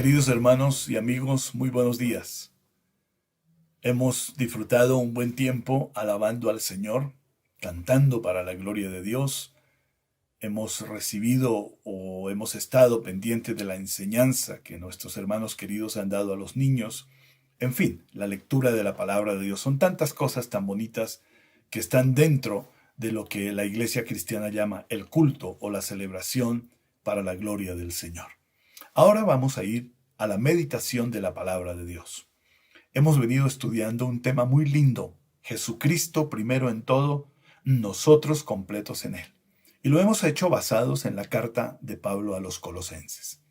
Queridos hermanos y amigos, muy buenos días. Hemos disfrutado un buen tiempo alabando al Señor, cantando para la gloria de Dios. Hemos recibido o hemos estado pendientes de la enseñanza que nuestros hermanos queridos han dado a los niños. En fin, la lectura de la palabra de Dios. Son tantas cosas tan bonitas que están dentro de lo que la iglesia cristiana llama el culto o la celebración para la gloria del Señor. Ahora vamos a ir a la meditación de la palabra de Dios. Hemos venido estudiando un tema muy lindo, Jesucristo primero en todo, nosotros completos en Él. Y lo hemos hecho basados en la carta de Pablo a los Colosenses.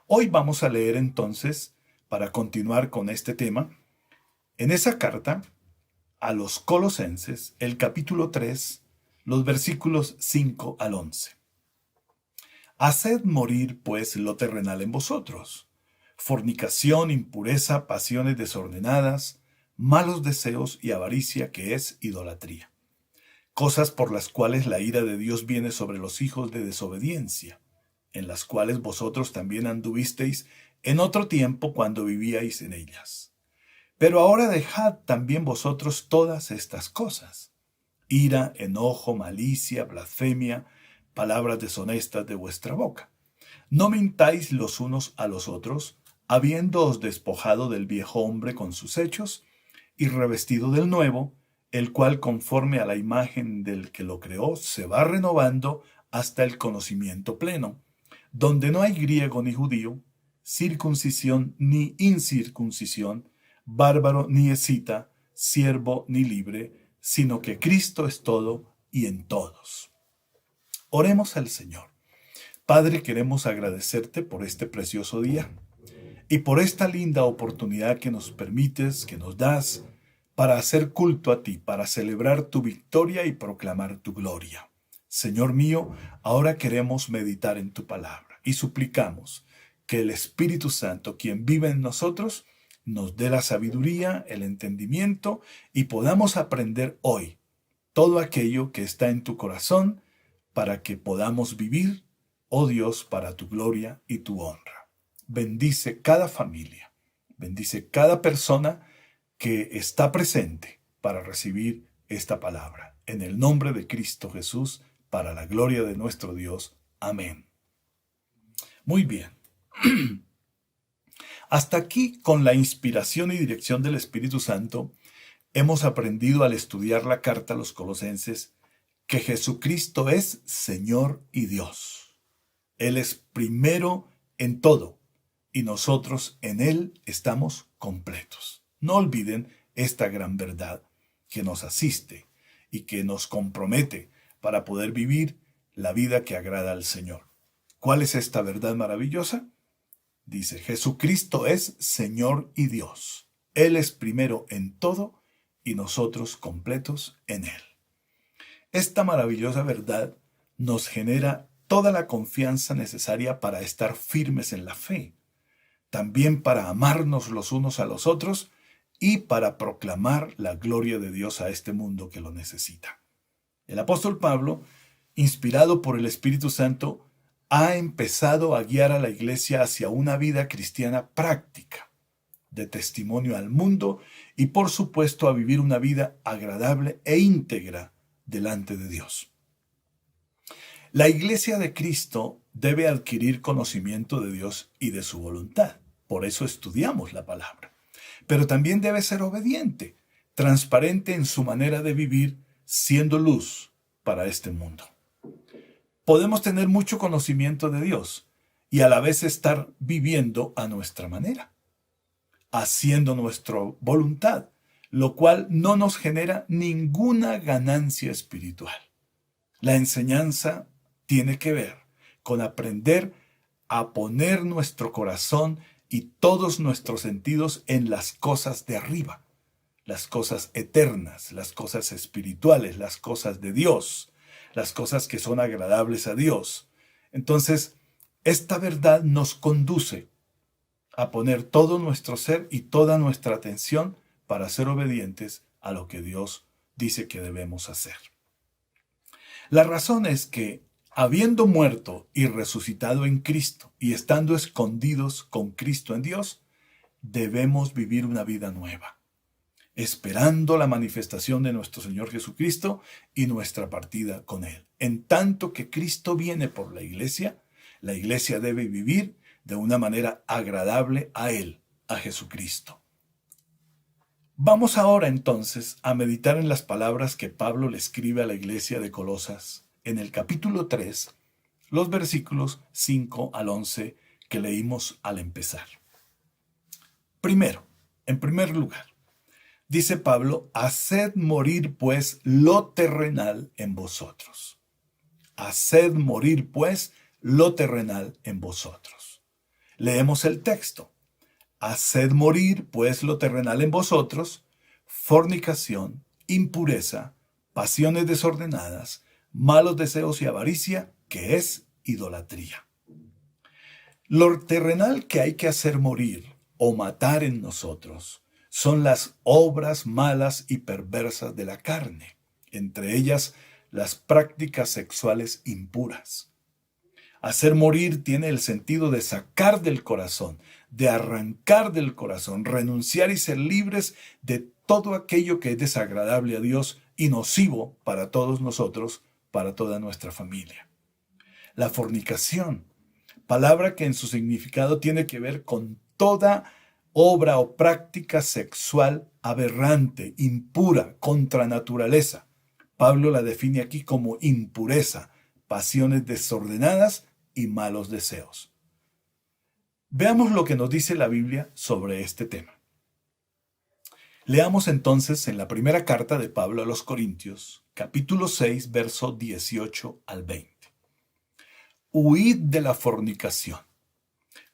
Hoy vamos a leer entonces, para continuar con este tema, en esa carta a los Colosenses, el capítulo 3, los versículos 5 al 11. Haced morir, pues, lo terrenal en vosotros: fornicación, impureza, pasiones desordenadas, malos deseos y avaricia, que es idolatría. Cosas por las cuales la ira de Dios viene sobre los hijos de desobediencia, en las cuales vosotros también anduvisteis en otro tiempo cuando vivíais en ellas. Pero ahora dejad también vosotros todas estas cosas: ira, enojo, malicia, blasfemia, palabras deshonestas de vuestra boca. No mintáis los unos a los otros, habiéndoos despojado del viejo hombre con sus hechos, y revestido del nuevo, el cual conforme a la imagen del que lo creó, se va renovando hasta el conocimiento pleno, donde no hay griego ni judío, circuncisión ni incircuncisión, bárbaro ni escita, siervo ni libre, sino que Cristo es todo y en todos. Oremos al Señor. Padre, queremos agradecerte por este precioso día y por esta linda oportunidad que nos permites, que nos das, para hacer culto a ti, para celebrar tu victoria y proclamar tu gloria. Señor mío, ahora queremos meditar en tu palabra y suplicamos que el Espíritu Santo, quien vive en nosotros, nos dé la sabiduría, el entendimiento y podamos aprender hoy todo aquello que está en tu corazón para que podamos vivir, oh Dios, para tu gloria y tu honra. Bendice cada familia, bendice cada persona que está presente para recibir esta palabra. En el nombre de Cristo Jesús, para la gloria de nuestro Dios. Amén. Muy bien. Hasta aquí, con la inspiración y dirección del Espíritu Santo, hemos aprendido al estudiar la carta a los Colosenses que Jesucristo es Señor y Dios. Él es primero en todo y nosotros en Él estamos completos. No olviden esta gran verdad que nos asiste y que nos compromete para poder vivir la vida que agrada al Señor. ¿Cuál es esta verdad maravillosa? Dice, Jesucristo es Señor y Dios. Él es primero en todo y nosotros completos en Él. Esta maravillosa verdad nos genera toda la confianza necesaria para estar firmes en la fe, también para amarnos los unos a los otros y para proclamar la gloria de Dios a este mundo que lo necesita. El apóstol Pablo, inspirado por el Espíritu Santo, ha empezado a guiar a la iglesia hacia una vida cristiana práctica, de testimonio al mundo y por supuesto a vivir una vida agradable e íntegra delante de Dios. La iglesia de Cristo debe adquirir conocimiento de Dios y de su voluntad. Por eso estudiamos la palabra. Pero también debe ser obediente, transparente en su manera de vivir, siendo luz para este mundo. Podemos tener mucho conocimiento de Dios y a la vez estar viviendo a nuestra manera, haciendo nuestra voluntad, lo cual no nos genera ninguna ganancia espiritual. La enseñanza tiene que ver con aprender a poner nuestro corazón y todos nuestros sentidos en las cosas de arriba, las cosas eternas, las cosas espirituales, las cosas de Dios, las cosas que son agradables a Dios. Entonces, esta verdad nos conduce a poner todo nuestro ser y toda nuestra atención para ser obedientes a lo que Dios dice que debemos hacer. La razón es que habiendo muerto y resucitado en Cristo y estando escondidos con Cristo en Dios, debemos vivir una vida nueva, esperando la manifestación de nuestro Señor Jesucristo y nuestra partida con Él. En tanto que Cristo viene por la iglesia debe vivir de una manera agradable a Él, a Jesucristo. Vamos ahora entonces a meditar en las palabras que Pablo le escribe a la iglesia de Colosas en el capítulo 3, los versículos 5 al 11 que leímos al empezar. Primero, en primer lugar, dice Pablo, haced morir pues lo terrenal en vosotros. Haced morir pues lo terrenal en vosotros. Leemos el texto. Haced morir pues lo terrenal en vosotros, fornicación, impureza, pasiones desordenadas, malos deseos y avaricia, que es idolatría. Lo terrenal que hay que hacer morir o matar en nosotros son las obras malas y perversas de la carne, entre ellas las prácticas sexuales impuras. Hacer morir tiene el sentido de sacar del corazón, de arrancar del corazón, renunciar y ser libres de todo aquello que es desagradable a Dios y nocivo para todos nosotros, para toda nuestra familia. La fornicación, palabra que en su significado tiene que ver con toda obra o práctica sexual aberrante, impura, contra naturaleza. Pablo la define aquí como impureza, pasiones desordenadas y malos deseos. Veamos lo que nos dice la Biblia sobre este tema. Leamos entonces en la primera carta de Pablo a los Corintios, capítulo 6, verso 18 al 20. Huid de la fornicación.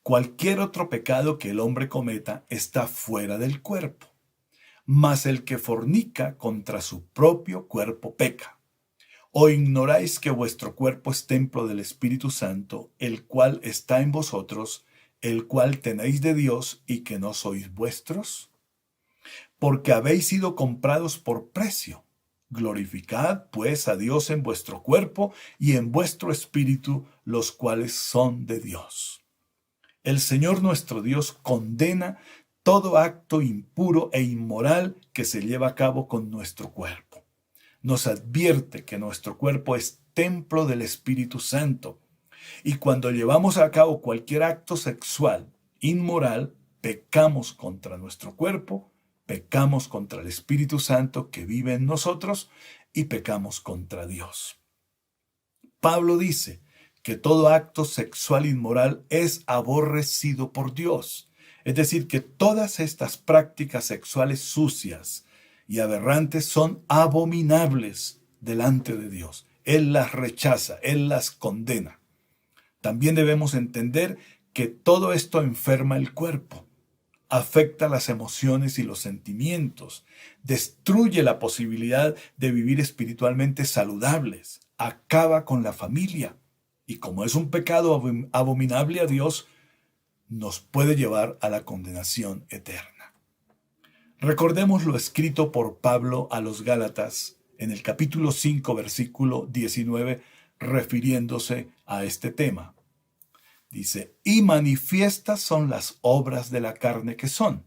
Cualquier otro pecado que el hombre cometa está fuera del cuerpo, mas el que fornica contra su propio cuerpo peca. ¿O ignoráis que vuestro cuerpo es templo del Espíritu Santo, el cual está en vosotros, el cual tenéis de Dios y que no sois vuestros? Porque habéis sido comprados por precio. Glorificad, pues, a Dios en vuestro cuerpo y en vuestro espíritu, los cuales son de Dios. El Señor nuestro Dios condena todo acto impuro e inmoral que se lleva a cabo con nuestro cuerpo. Nos advierte que nuestro cuerpo es templo del Espíritu Santo. Y cuando llevamos a cabo cualquier acto sexual inmoral, pecamos contra nuestro cuerpo, pecamos contra el Espíritu Santo que vive en nosotros y pecamos contra Dios. Pablo dice que todo acto sexual inmoral es aborrecido por Dios. Es decir, que todas estas prácticas sexuales sucias y aberrantes son abominables delante de Dios. Él las rechaza, Él las condena. También debemos entender que todo esto enferma el cuerpo, afecta las emociones y los sentimientos, destruye la posibilidad de vivir espiritualmente saludables, acaba con la familia y como es un pecado abominable a Dios, nos puede llevar a la condenación eterna. Recordemos lo escrito por Pablo a los Gálatas en el capítulo 5, versículo 19, refiriéndose a este tema. Dice, y manifiestas son las obras de la carne que son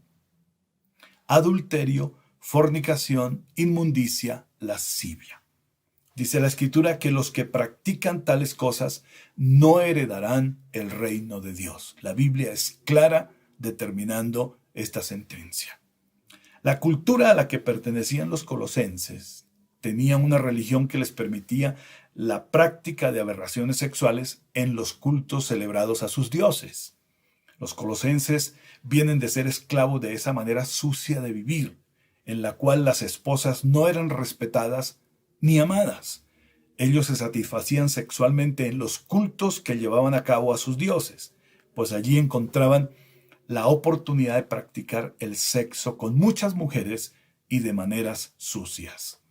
adulterio, fornicación, inmundicia, lascivia. Dice la Escritura que los que practican tales cosas no heredarán el reino de Dios. La Biblia es clara determinando esta sentencia. La cultura a la que pertenecían los colosenses tenía una religión que les permitía la práctica de aberraciones sexuales en los cultos celebrados a sus dioses. Los colosenses vienen de ser esclavos de esa manera sucia de vivir, en la cual las esposas no eran respetadas ni amadas. Ellos se satisfacían sexualmente en los cultos que llevaban a cabo a sus dioses, pues allí encontraban la oportunidad de practicar el sexo con muchas mujeres y de maneras sucias.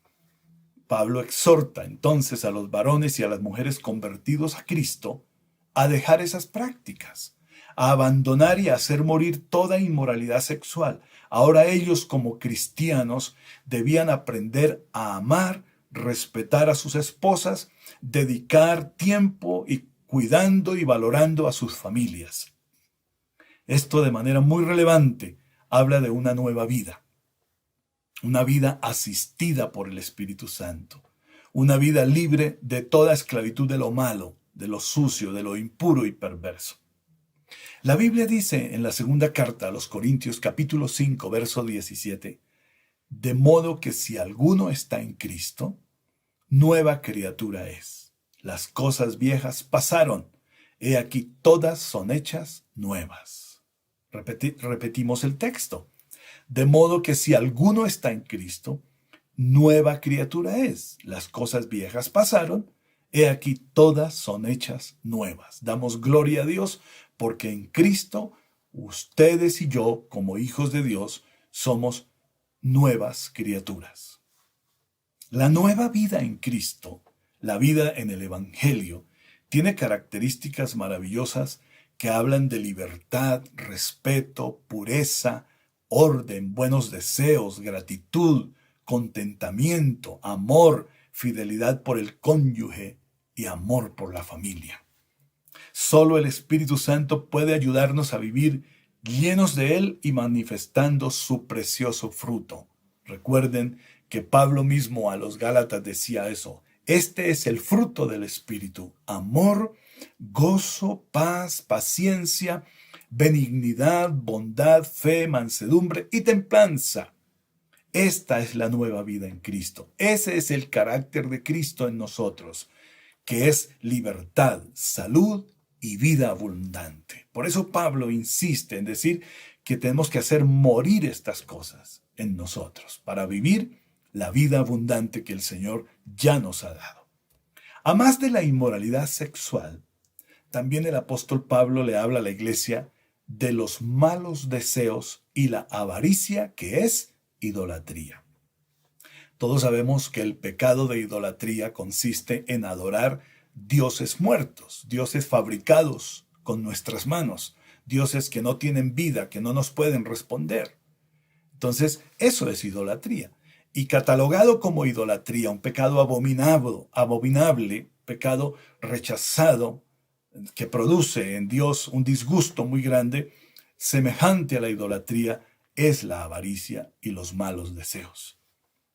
Pablo exhorta entonces a los varones y a las mujeres convertidos a Cristo a dejar esas prácticas, a abandonar y a hacer morir toda inmoralidad sexual. Ahora ellos como cristianos debían aprender a amar, respetar a sus esposas, dedicar tiempo y cuidando y valorando a sus familias. Esto de manera muy relevante habla de una nueva vida, una vida asistida por el Espíritu Santo, una vida libre de toda esclavitud de lo malo, de lo sucio, de lo impuro y perverso. La Biblia dice en la segunda carta a los Corintios, capítulo 5, verso 17, de modo que si alguno está en Cristo, nueva criatura es. Las cosas viejas pasaron, he aquí todas son hechas nuevas. Repetimos el texto. De modo que si alguno está en Cristo, nueva criatura es. Las cosas viejas pasaron, he aquí todas son hechas nuevas. Damos gloria a Dios porque en Cristo ustedes y yo, como hijos de Dios, somos nuevas criaturas. La nueva vida en Cristo, la vida en el Evangelio, tiene características maravillosas que hablan de libertad, respeto, pureza, orden, buenos deseos, gratitud, contentamiento, amor, fidelidad por el cónyuge y amor por la familia. Solo el Espíritu Santo puede ayudarnos a vivir llenos de Él y manifestando su precioso fruto. Recuerden que Pablo mismo a los Gálatas decía eso. Este es el fruto del Espíritu: amor, gozo, paz, paciencia, benignidad, bondad, fe, mansedumbre y templanza. Esta es la nueva vida en Cristo. Ese es el carácter de Cristo en nosotros, que es libertad, salud y vida abundante. Por eso Pablo insiste en decir que tenemos que hacer morir estas cosas en nosotros para vivir la vida abundante que el Señor ya nos ha dado. A más de la inmoralidad sexual, también el apóstol Pablo le habla a la iglesia de los malos deseos y la avaricia, que es idolatría. Todos sabemos que el pecado de idolatría consiste en adorar dioses muertos, dioses fabricados con nuestras manos, dioses que no tienen vida, que no nos pueden responder. Entonces, eso es idolatría. Y catalogado como idolatría, un pecado abominable, pecado rechazado, que produce en Dios un disgusto muy grande, semejante a la idolatría, es la avaricia y los malos deseos.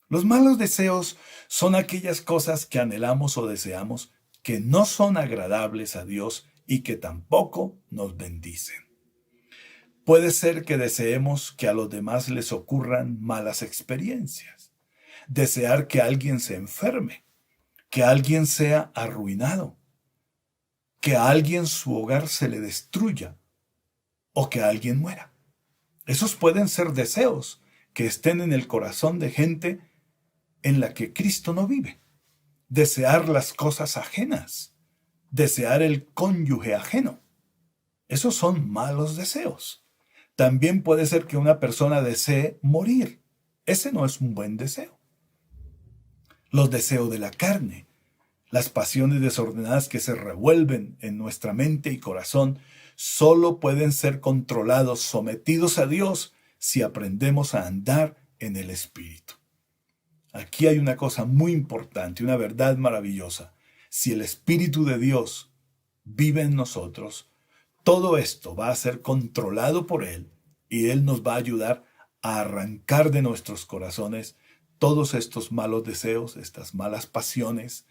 Los malos deseos son aquellas cosas que anhelamos o deseamos que no son agradables a Dios y que tampoco nos bendicen. Puede ser que deseemos que a los demás les ocurran malas experiencias, desear que alguien se enferme, que alguien sea arruinado, que a alguien su hogar se le destruya o que alguien muera. Esos pueden ser deseos que estén en el corazón de gente en la que Cristo no vive. Desear las cosas ajenas, desear el cónyuge ajeno. Esos son malos deseos. También puede ser que una persona desee morir. Ese no es un buen deseo. Los deseos de la carne, las pasiones desordenadas que se revuelven en nuestra mente y corazón, solo pueden ser controlados, sometidos a Dios, si aprendemos a andar en el Espíritu. Aquí hay una cosa muy importante, una verdad maravillosa. Si el Espíritu de Dios vive en nosotros, todo esto va a ser controlado por Él y Él nos va a ayudar a arrancar de nuestros corazones todos estos malos deseos, estas malas pasiones,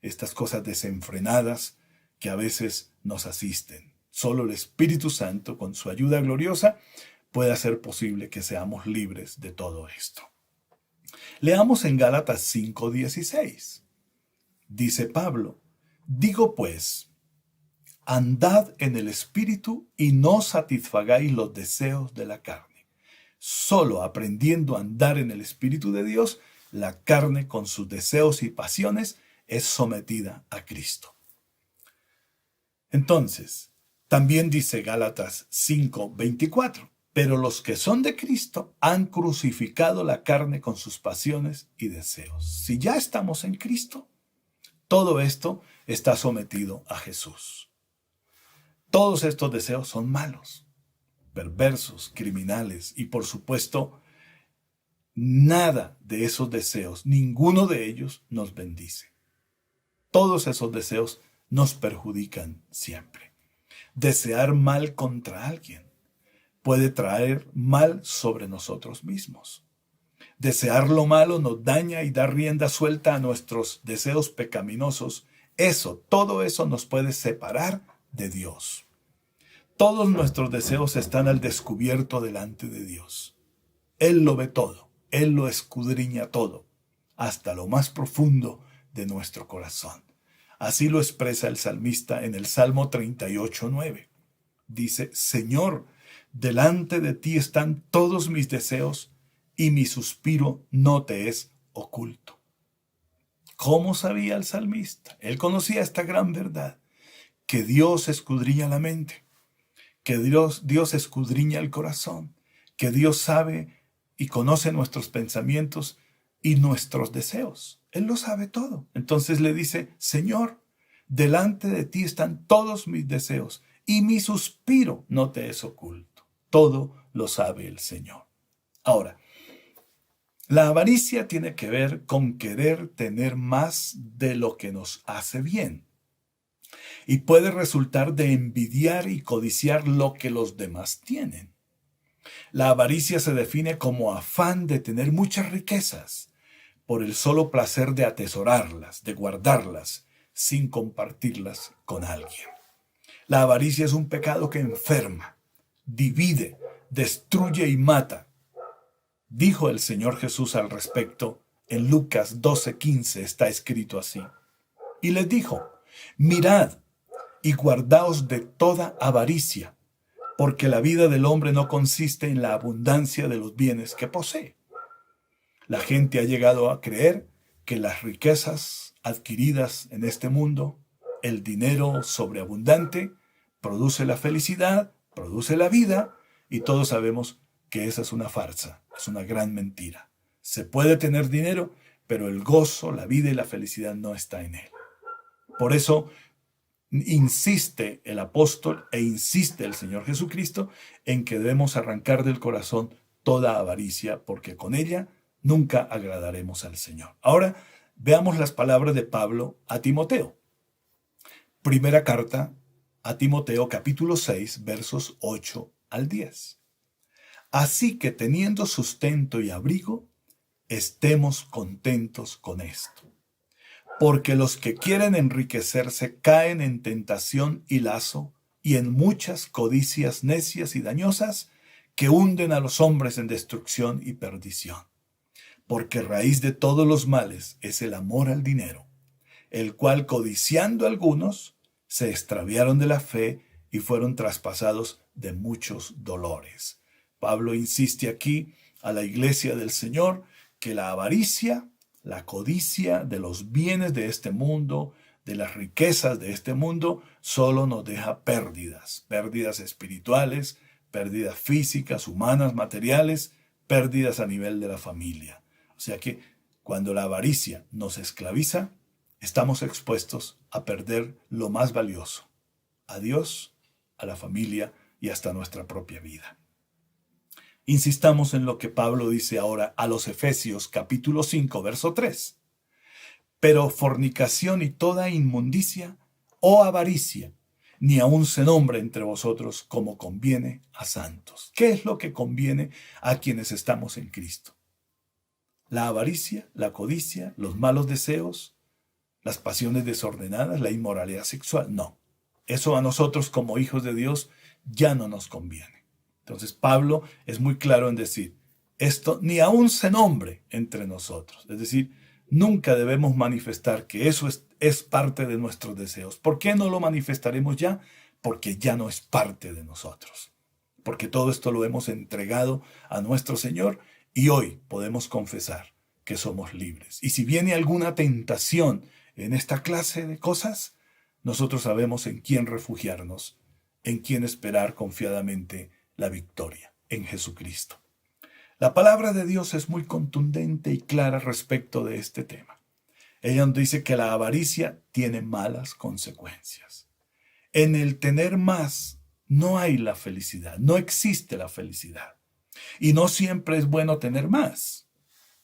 estas cosas desenfrenadas que a veces nos asisten. Solo el Espíritu Santo, con su ayuda gloriosa, puede hacer posible que seamos libres de todo esto. Leamos en Gálatas 5:16. Dice Pablo: digo pues, andad en el Espíritu y no satisfagáis los deseos de la carne. Solo aprendiendo a andar en el Espíritu de Dios, la carne con sus deseos y pasiones es sometida a Cristo. Entonces, también dice Gálatas 5:24, pero los que son de Cristo han crucificado la carne con sus pasiones y deseos. Si ya estamos en Cristo, todo esto está sometido a Jesús. Todos estos deseos son malos, perversos, criminales y por supuesto nada de esos deseos, ninguno de ellos nos bendice. Todos esos deseos nos perjudican siempre. Desear mal contra alguien puede traer mal sobre nosotros mismos. Desear lo malo nos daña y da rienda suelta a nuestros deseos pecaminosos. Todo eso nos puede separar de Dios. Todos nuestros deseos están al descubierto delante de Dios. Él lo ve todo, Él lo escudriña todo, hasta lo más profundo de nuestro corazón. Así lo expresa el salmista en el Salmo 38:9. Dice: Señor, delante de ti están todos mis deseos, y mi suspiro no te es oculto. ¿Cómo sabía el salmista? Él conocía esta gran verdad, que Dios escudriña la mente, que Dios escudriña el corazón, que Dios sabe y conoce nuestros pensamientos y nuestros deseos. Él lo sabe todo. Entonces le dice: Señor, delante de ti están todos mis deseos, y mi suspiro no te es oculto. Todo lo sabe el Señor. Ahora, la avaricia tiene que ver con querer tener más de lo que nos hace bien, y puede resultar de envidiar y codiciar lo que los demás tienen. La avaricia se define como afán de tener muchas riquezas por el solo placer de atesorarlas, de guardarlas, sin compartirlas con alguien. La avaricia es un pecado que enferma, divide, destruye y mata. Dijo el Señor Jesús al respecto, en Lucas 12:15 está escrito así. Y les dijo: mirad y guardaos de toda avaricia, porque la vida del hombre no consiste en la abundancia de los bienes que posee. La gente ha llegado a creer que las riquezas adquiridas en este mundo, el dinero sobreabundante, produce la felicidad, produce la vida, y todos sabemos que esa es una farsa, es una gran mentira. Se puede tener dinero, pero el gozo, la vida y la felicidad no está en él. Por eso insiste el apóstol e insiste el Señor Jesucristo en que debemos arrancar del corazón toda avaricia, porque con ella nunca agradaremos al Señor. Ahora veamos las palabras de Pablo a Timoteo. Primera carta a Timoteo, capítulo 6, versos 8 al 10. Así que, teniendo sustento y abrigo, estemos contentos con esto. Porque los que quieren enriquecerse caen en tentación y lazo, y en muchas codicias necias y dañosas que hunden a los hombres en destrucción y perdición. Porque raíz de todos los males es el amor al dinero, el cual, codiciando algunos, se extraviaron de la fe y fueron traspasados de muchos dolores. Pablo insiste aquí a la iglesia del Señor que la avaricia, la codicia de los bienes de este mundo, de las riquezas de este mundo, solo nos deja pérdidas espirituales, pérdidas físicas, humanas, materiales, pérdidas a nivel de la familia. O sea que cuando la avaricia nos esclaviza, estamos expuestos a perder lo más valioso: a Dios, a la familia y hasta nuestra propia vida. Insistamos en lo que Pablo dice ahora a los Efesios capítulo 5, verso 3. Pero fornicación y toda inmundicia o avaricia, ni aun se nombre entre vosotros como conviene a santos. ¿Qué es lo que conviene a quienes estamos en Cristo? La avaricia, la codicia, los malos deseos, las pasiones desordenadas, la inmoralidad sexual. No, eso a nosotros como hijos de Dios ya no nos conviene. Entonces Pablo es muy claro en decir, esto ni aún se nombre entre nosotros. Es decir, nunca debemos manifestar que eso es parte de nuestros deseos. ¿Por qué no lo manifestaremos ya? Porque ya no es parte de nosotros. Porque todo esto lo hemos entregado a nuestro Señor y hoy podemos confesar que somos libres. Y si viene alguna tentación en esta clase de cosas, nosotros sabemos en quién refugiarnos, en quién esperar confiadamente la victoria, en Jesucristo. La palabra de Dios es muy contundente y clara respecto de este tema. Ella nos dice que la avaricia tiene malas consecuencias. En el tener más no hay la felicidad, no existe la felicidad. Y no siempre es bueno tener más.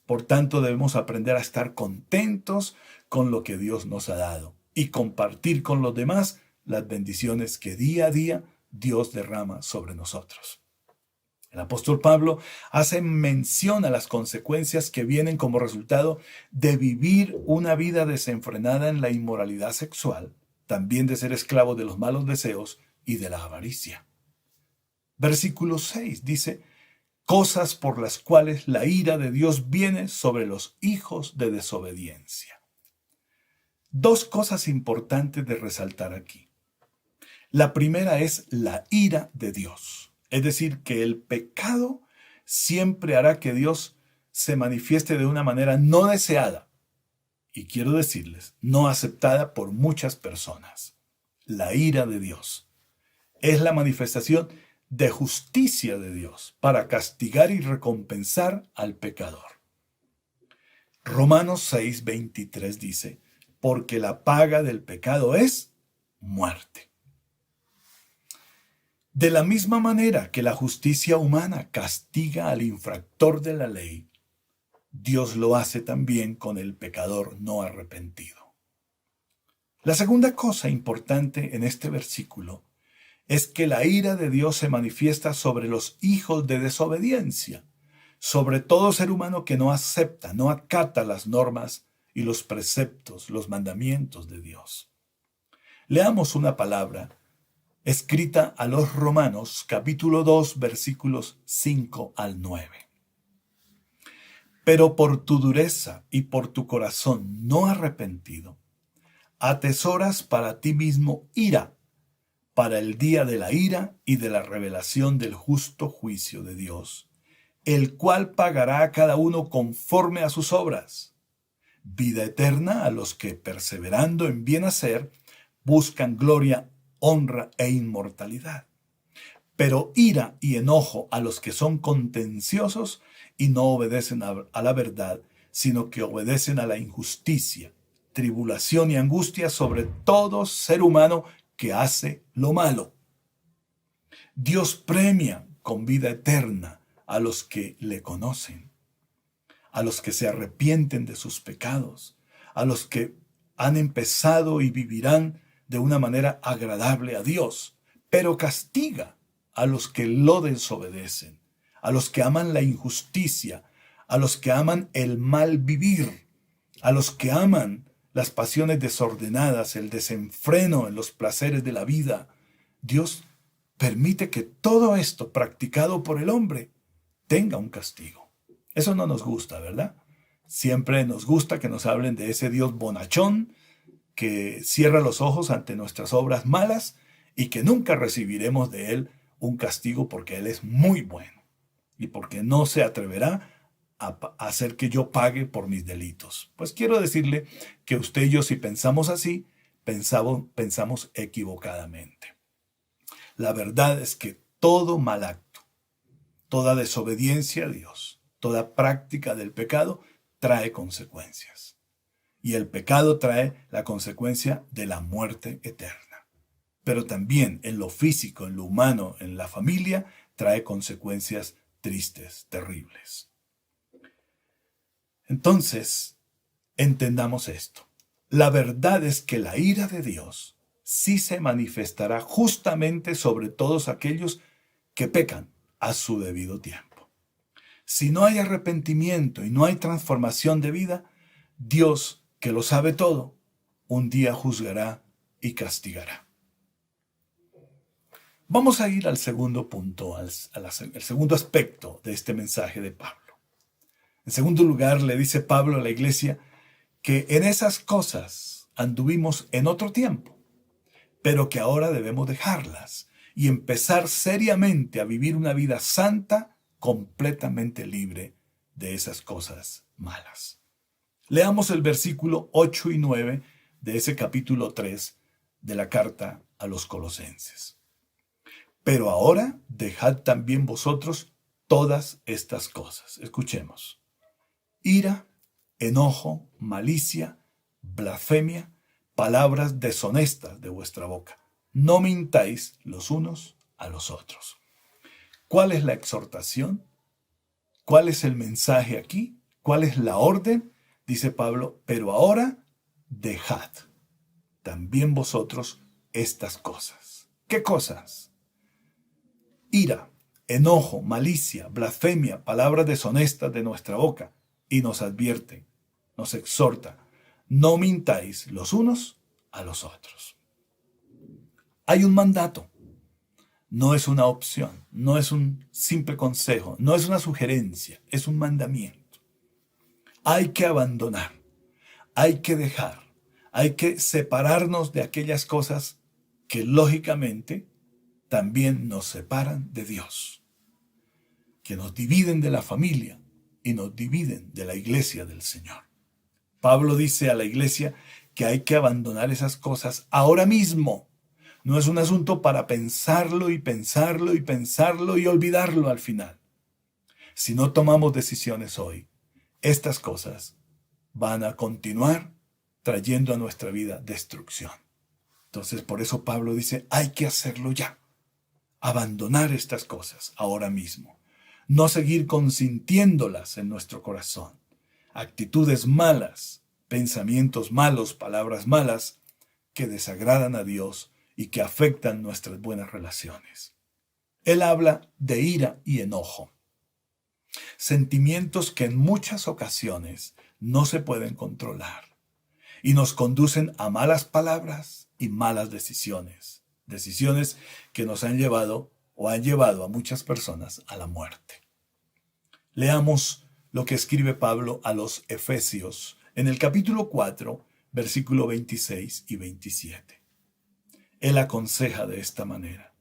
Por tanto, debemos aprender a estar contentos con lo que Dios nos ha dado y compartir con los demás las bendiciones que día a día Dios derrama sobre nosotros. El apóstol Pablo hace mención a las consecuencias que vienen como resultado de vivir una vida desenfrenada en la inmoralidad sexual, también de ser esclavo de los malos deseos y de la avaricia. Versículo 6 dice: cosas por las cuales la ira de Dios viene sobre los hijos de desobediencia. Dos cosas importantes de resaltar aquí. La primera es la ira de Dios. Es decir, que el pecado siempre hará que Dios se manifieste de una manera no deseada. Y quiero decirles, no aceptada por muchas personas. La ira de Dios es la manifestación de justicia de Dios para castigar y recompensar al pecador. Romanos 6:23 dice: porque la paga del pecado es muerte. De la misma manera que la justicia humana castiga al infractor de la ley, Dios lo hace también con el pecador no arrepentido. La segunda cosa importante en este versículo es que la ira de Dios se manifiesta sobre los hijos de desobediencia, sobre todo ser humano que no acepta, no acata las normas y los preceptos, los mandamientos de Dios. Leamos una palabra escrita a los Romanos, capítulo 2, versículos 5 al 9. Pero por tu dureza y por tu corazón no arrepentido, atesoras para ti mismo ira, para el día de la ira y de la revelación del justo juicio de Dios, el cual pagará a cada uno conforme a sus obras. Vida eterna a los que, perseverando en bien hacer, buscan gloria, honra e inmortalidad. Pero ira y enojo a los que son contenciosos y no obedecen a la verdad, sino que obedecen a la injusticia, tribulación y angustia sobre todo ser humano que hace lo malo. Dios premia con vida eterna a los que le conocen, a los que se arrepienten de sus pecados, a los que han empezado y vivirán de una manera agradable a Dios, pero castiga a los que lo desobedecen, a los que aman la injusticia, a los que aman el mal vivir, a los que aman las pasiones desordenadas, el desenfreno en los placeres de la vida. Dios permite que todo esto practicado por el hombre tenga un castigo. Eso no nos gusta, ¿verdad? Siempre nos gusta que nos hablen de ese Dios bonachón que cierra los ojos ante nuestras obras malas y que nunca recibiremos de Él un castigo porque Él es muy bueno y porque no se atreverá a hacer que yo pague por mis delitos. Pues quiero decirle que usted y yo, si pensamos así, pensamos equivocadamente. La verdad es que todo mal acto, toda desobediencia a Dios, toda práctica del pecado trae consecuencias. Y el pecado trae la consecuencia de la muerte eterna. Pero también en lo físico, en lo humano, en la familia, trae consecuencias tristes, terribles. Entonces, entendamos esto. La verdad es que la ira de Dios sí se manifestará justamente sobre todos aquellos que pecan a su debido tiempo. Si no hay arrepentimiento y no hay transformación de vida, Dios, que lo sabe todo, un día juzgará y castigará. Vamos a ir al segundo punto, al segundo aspecto de este mensaje de Pablo. En segundo lugar, le dice Pablo a la iglesia que en esas cosas anduvimos en otro tiempo, pero que ahora debemos dejarlas y empezar seriamente a vivir una vida santa, completamente libre de esas cosas malas. Leamos el versículo 8 y 9 de ese capítulo 3 de la carta a los Colosenses. Pero ahora dejad también vosotros todas estas cosas. Escuchemos. Ira, enojo, malicia, blasfemia, palabras deshonestas de vuestra boca. No mintáis los unos a los otros. ¿Cuál es la exhortación? ¿Cuál es el mensaje aquí? ¿Cuál es la orden? Dice Pablo, pero ahora dejad también vosotros estas cosas. ¿Qué cosas? Ira, enojo, malicia, blasfemia, palabras deshonestas de nuestra boca. Y nos advierte, nos exhorta, no mintáis los unos a los otros. Hay un mandato, no es una opción, no es un simple consejo, no es una sugerencia, es un mandamiento. Hay que abandonar, hay que dejar, hay que separarnos de aquellas cosas que lógicamente también nos separan de Dios, que nos dividen de la familia y nos dividen de la iglesia del Señor. Pablo dice a la iglesia que hay que abandonar esas cosas ahora mismo. No es un asunto para pensarlo y pensarlo y pensarlo y olvidarlo al final. Si no tomamos decisiones hoy, estas cosas van a continuar trayendo a nuestra vida destrucción. Entonces, por eso Pablo dice, hay que hacerlo ya. Abandonar estas cosas ahora mismo. No seguir consintiéndolas en nuestro corazón. Actitudes malas, pensamientos malos, palabras malas, que desagradan a Dios y que afectan nuestras buenas relaciones. Él habla de ira y enojo. Sentimientos que en muchas ocasiones no se pueden controlar y nos conducen a malas palabras y malas decisiones. Decisiones que nos han llevado o han llevado a muchas personas a la muerte. Leamos lo que escribe Pablo a los Efesios en el capítulo 4, versículo 26 y 27. Él aconseja de esta manera: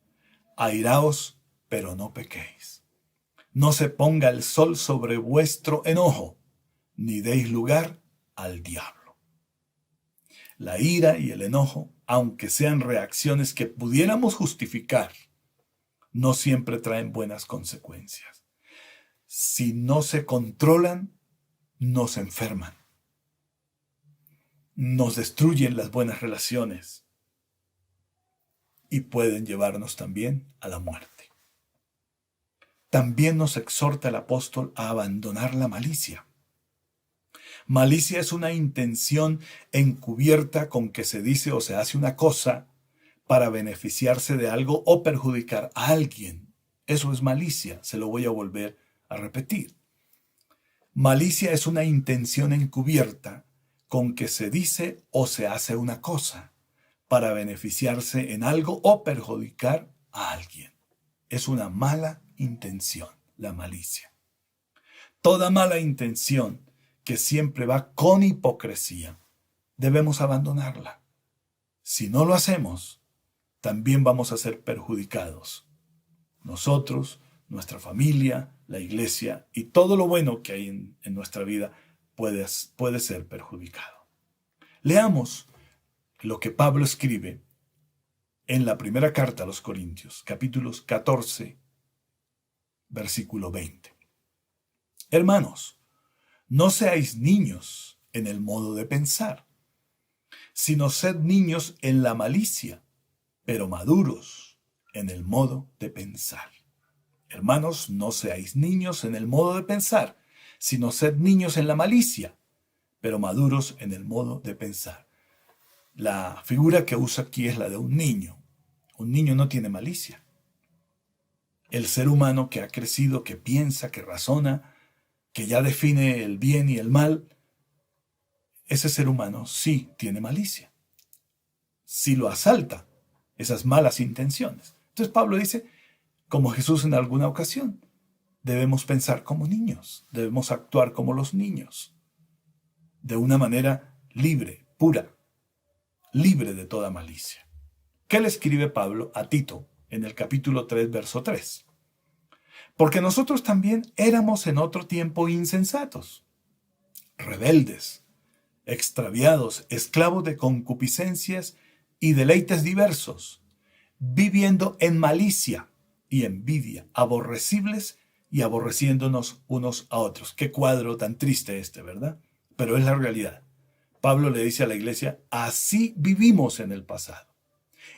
airaos, pero no pequéis. No se ponga el sol sobre vuestro enojo, ni deis lugar al diablo. La ira y el enojo, aunque sean reacciones que pudiéramos justificar, no siempre traen buenas consecuencias. Si no se controlan, nos enferman. Nos destruyen las buenas relaciones y pueden llevarnos también a la muerte. También nos exhorta el apóstol a abandonar la malicia. Malicia es una intención encubierta con que se dice o se hace una cosa para beneficiarse de algo o perjudicar a alguien. Eso es malicia, se lo voy a volver a repetir. Malicia es una intención encubierta con que se dice o se hace una cosa para beneficiarse en algo o perjudicar a alguien. Es una mala intención, la malicia. Toda mala intención que siempre va con hipocresía, debemos abandonarla. Si no lo hacemos, también vamos a ser perjudicados. Nosotros, nuestra familia, la iglesia y todo lo bueno que hay en nuestra vida puede ser perjudicado. Leamos lo que Pablo escribe en la primera carta a los Corintios, capítulos 14, versículo 20. Hermanos, no seáis niños en el modo de pensar, sino sed niños en la malicia, pero maduros en el modo de pensar. Hermanos, no seáis niños en el modo de pensar, sino sed niños en la malicia, pero maduros en el modo de pensar. La figura que usa aquí es la de un niño. Un niño no tiene malicia. El ser humano que ha crecido, que piensa, que razona, que ya define el bien y el mal, ese ser humano sí tiene malicia. Sí lo asalta esas malas intenciones. Entonces Pablo dice, como Jesús en alguna ocasión, debemos pensar como niños, debemos actuar como los niños, de una manera libre, pura, libre de toda malicia. ¿Qué le escribe Pablo a Tito en el capítulo 3, verso 3? Porque nosotros también éramos en otro tiempo insensatos, rebeldes, extraviados, esclavos de concupiscencias y deleites diversos, viviendo en malicia y envidia, aborrecibles y aborreciéndonos unos a otros. Qué cuadro tan triste este, ¿verdad? Pero es la realidad. Pablo le dice a la iglesia, así vivimos en el pasado.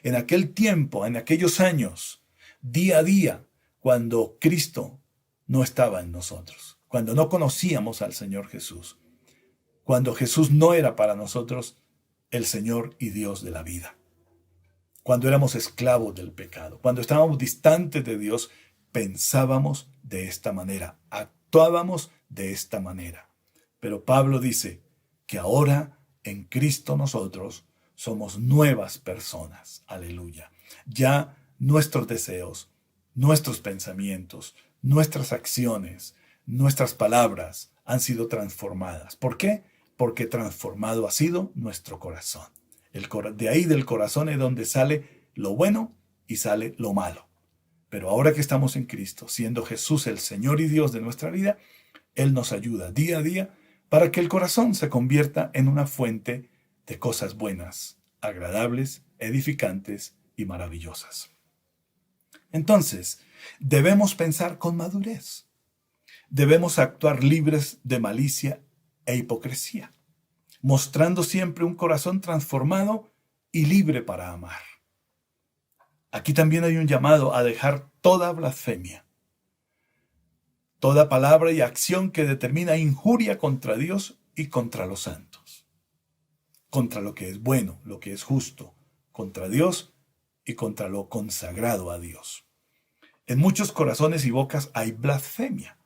En aquel tiempo, en aquellos años, día a día, cuando Cristo no estaba en nosotros, cuando no conocíamos al Señor Jesús, cuando Jesús no era para nosotros el Señor y Dios de la vida, cuando éramos esclavos del pecado, cuando estábamos distantes de Dios, pensábamos de esta manera, actuábamos de esta manera. Pero Pablo dice que ahora en Cristo nosotros somos nuevas personas. Aleluya. Ya nuestros deseos, nuestros pensamientos, nuestras acciones, nuestras palabras han sido transformadas. ¿Por qué? Porque transformado ha sido nuestro corazón. De ahí del corazón es donde sale lo bueno y sale lo malo. Pero ahora que estamos en Cristo, siendo Jesús el Señor y Dios de nuestra vida, Él nos ayuda día a día para que el corazón se convierta en una fuente de cosas buenas, agradables, edificantes y maravillosas. Entonces, debemos pensar con madurez. Debemos actuar libres de malicia e hipocresía, mostrando siempre un corazón transformado y libre para amar. Aquí también hay un llamado a dejar toda blasfemia, toda palabra y acción que determina injuria contra Dios y contra los santos, contra lo que es bueno, lo que es justo, contra Dios y contra lo consagrado a Dios. En muchos corazones y bocas hay blasfemia,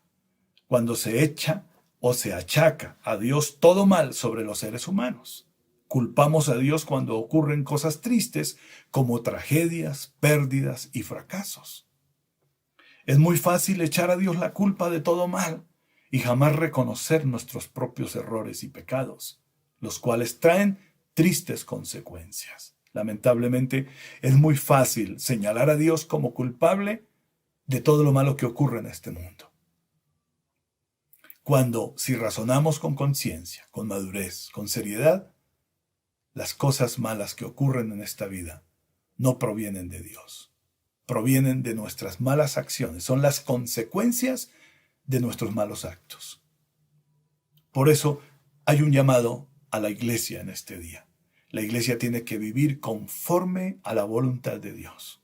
cuando se echa o se achaca a Dios todo mal sobre los seres humanos. Culpamos a Dios cuando ocurren cosas tristes como tragedias, pérdidas y fracasos. Es muy fácil echar a Dios la culpa de todo mal y jamás reconocer nuestros propios errores y pecados, los cuales traen tristes consecuencias. Lamentablemente, es muy fácil señalar a Dios como culpable de todo lo malo que ocurre en este mundo. Cuando, si razonamos con conciencia, con madurez, con seriedad, las cosas malas que ocurren en esta vida no provienen de Dios, provienen de nuestras malas acciones, son las consecuencias de nuestros malos actos. Por eso hay un llamado a la iglesia en este día. La iglesia tiene que vivir conforme a la voluntad de Dios,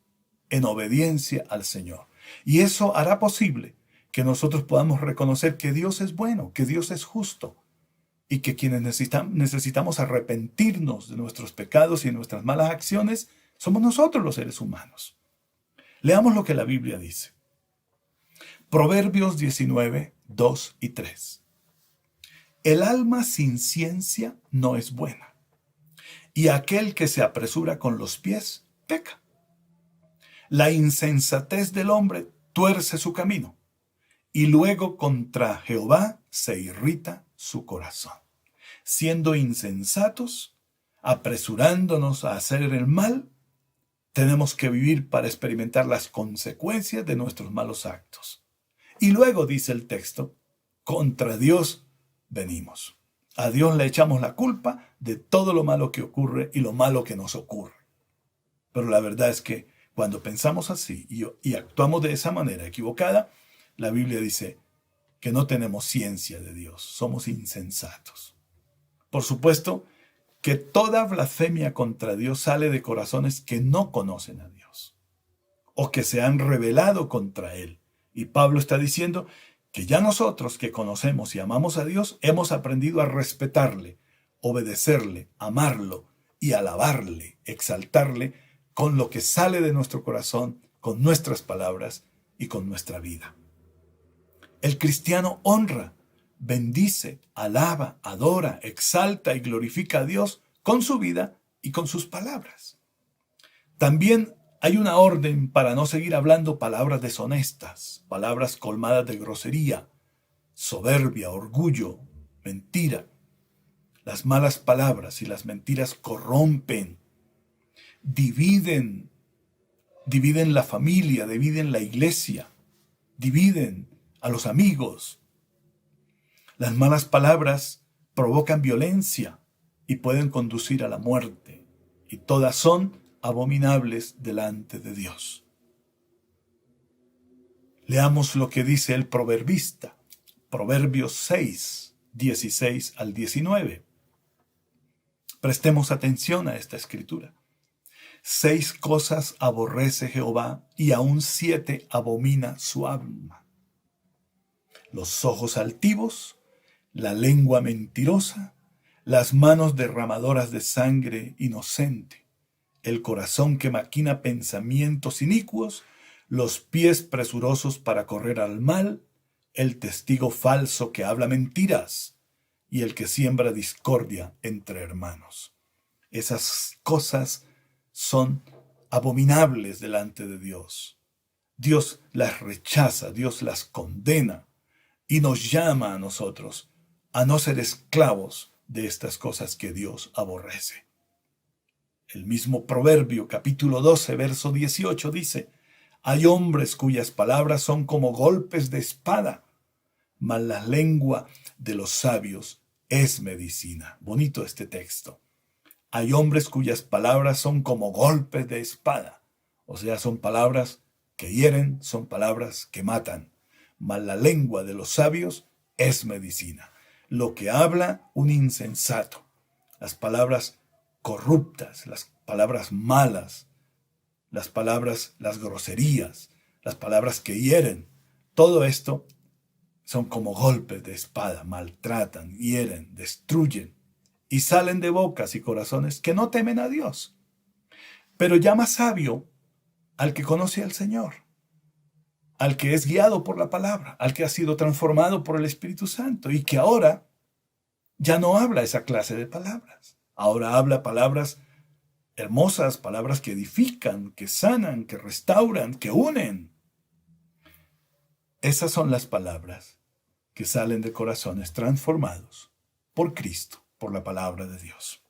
en obediencia al Señor. Y eso hará posible que nosotros podamos reconocer que Dios es bueno, que Dios es justo, y que quienes necesitamos arrepentirnos de nuestros pecados y de nuestras malas acciones somos nosotros los seres humanos. Leamos lo que la Biblia dice. Proverbios 19, 2 y 3. El alma sin ciencia no es buena, y aquel que se apresura con los pies peca. La insensatez del hombre tuerce su camino, y luego contra Jehová se irrita su corazón. Siendo insensatos, apresurándonos a hacer el mal, tenemos que vivir para experimentar las consecuencias de nuestros malos actos. Y luego dice el texto, contra Dios venimos. A Dios le echamos la culpa de todo lo malo que ocurre y lo malo que nos ocurre. Pero la verdad es que cuando pensamos así y actuamos de esa manera equivocada, la Biblia dice que no tenemos ciencia de Dios, somos insensatos. Por supuesto que toda blasfemia contra Dios sale de corazones que no conocen a Dios o que se han rebelado contra Él. Y Pablo está diciendo que ya nosotros que conocemos y amamos a Dios hemos aprendido a respetarle, obedecerle, amarlo y alabarle, exaltarle con lo que sale de nuestro corazón, con nuestras palabras y con nuestra vida. El cristiano honra, bendice, alaba, adora, exalta y glorifica a Dios con su vida y con sus palabras. También hay una orden para no seguir hablando palabras deshonestas, palabras colmadas de grosería, soberbia, orgullo, mentira. Las malas palabras y las mentiras corrompen, dividen la familia, dividen la iglesia, dividen a los amigos. Las malas palabras provocan violencia y pueden conducir a la muerte, y todas son abominables delante de Dios. Leamos lo que dice el proverbista, Proverbios 6, 16 al 19. Prestemos atención a esta escritura. 6 cosas aborrece Jehová, y aún 7 abomina su alma: los ojos altivos, la lengua mentirosa, las manos derramadoras de sangre inocente, el corazón que maquina pensamientos inicuos, los pies presurosos para correr al mal, el testigo falso que habla mentiras y el que siembra discordia entre hermanos. Esas cosas son abominables delante de Dios. Dios las rechaza, Dios las condena y nos llama a nosotros a no ser esclavos de estas cosas que Dios aborrece. El mismo Proverbio capítulo 12, verso 18 dice: hay hombres cuyas palabras son como golpes de espada, mas la lengua de los sabios es medicina. Bonito este texto. Hay hombres cuyas palabras son como golpes de espada. O sea, son palabras que hieren, son palabras que matan. Mas la lengua de los sabios es medicina. Lo que habla un insensato, las palabras corruptas, las palabras malas, las palabras, las groserías, las palabras que hieren, todo esto son como golpes de espada, maltratan, hieren, destruyen y salen de bocas y corazones que no temen a Dios. Pero llama sabio al que conoce al Señor, al que es guiado por la palabra, al que ha sido transformado por el Espíritu Santo y que ahora ya no habla esa clase de palabras. Ahora habla palabras hermosas, palabras que edifican, que sanan, que restauran, que unen. Esas son las palabras que salen de corazones transformados por Cristo, por la palabra de Dios.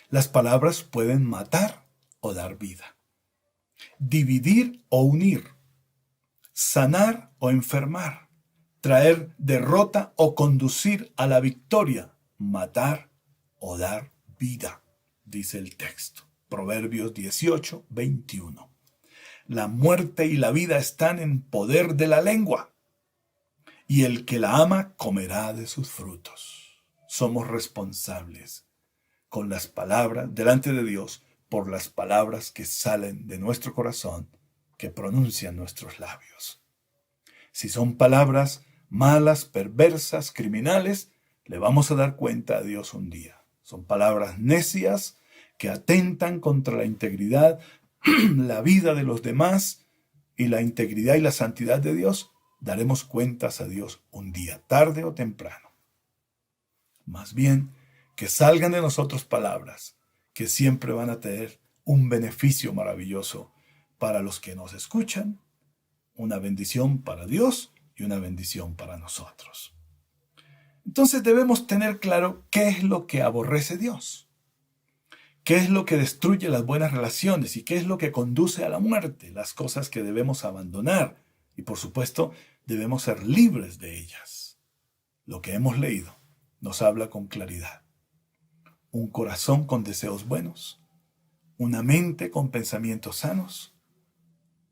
Las palabras pueden matar o dar vida, dividir o unir, sanar o enfermar, traer derrota o conducir a la victoria, matar o dar vida, dice el texto. Proverbios 18, 21. La muerte y la vida están en poder de la lengua, y el que la ama comerá de sus frutos. Somos responsables con las palabras delante de Dios por las palabras que salen de nuestro corazón, que pronuncian nuestros labios. Si son palabras malas, perversas, criminales, le vamos a dar cuenta a Dios un día. Son palabras necias que atentan contra la integridad, la vida de los demás y la integridad y la santidad de Dios. Daremos cuentas a Dios un día, tarde o temprano. Más bien, que salgan de nosotros palabras que siempre van a tener un beneficio maravilloso para los que nos escuchan, una bendición para Dios y una bendición para nosotros. Entonces debemos tener claro qué es lo que aborrece Dios, qué es lo que destruye las buenas relaciones y qué es lo que conduce a la muerte, las cosas que debemos abandonar y por supuesto debemos ser libres de ellas. Lo que hemos leído nos habla con claridad. Un corazón con deseos buenos, una mente con pensamientos sanos,